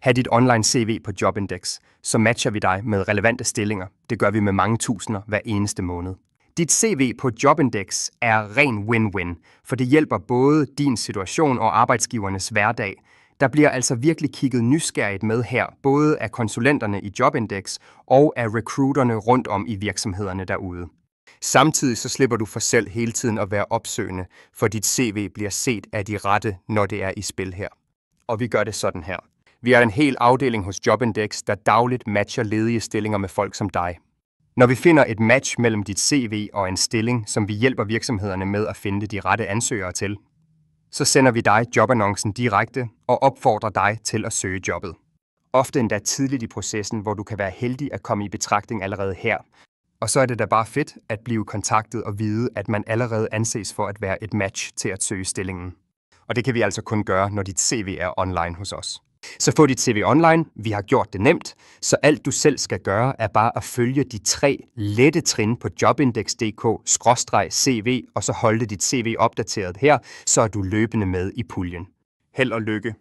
have dit online CV på Jobindex, så matcher vi dig med relevante stillinger. Det gør vi med mange tusinder hver eneste måned. Dit CV på Jobindex er ren win-win, for det hjælper både din situation og arbejdsgivernes hverdag. Der bliver altså virkelig kigget nysgerrigt med her, både af konsulenterne i Jobindex og af recruiterne rundt om i virksomhederne derude. Samtidig så slipper du for selv hele tiden at være opsøgende, for dit CV bliver set af de rette, når det er i spil her. Og vi gør det sådan her. Vi har en hel afdeling hos Jobindex, der dagligt matcher ledige stillinger med folk som dig. Når vi finder et match mellem dit CV og en stilling, som vi hjælper virksomhederne med at finde de rette ansøgere til, så sender vi dig jobannoncen direkte og opfordrer dig til at søge jobbet. Ofte endda tidligt i processen, hvor du kan være heldig at komme i betragtning allerede her. Og så er det da bare fedt at blive kontaktet og vide, at man allerede anses for at være et match til at søge stillingen. Og det kan vi altså kun gøre, når dit CV er online hos os. Så få dit CV online, vi har gjort det nemt, så alt du selv skal gøre er bare at følge de 3 lette trin på jobindex.dk/CV, og så holde dit CV opdateret her, så er du løbende med i puljen. Held og lykke!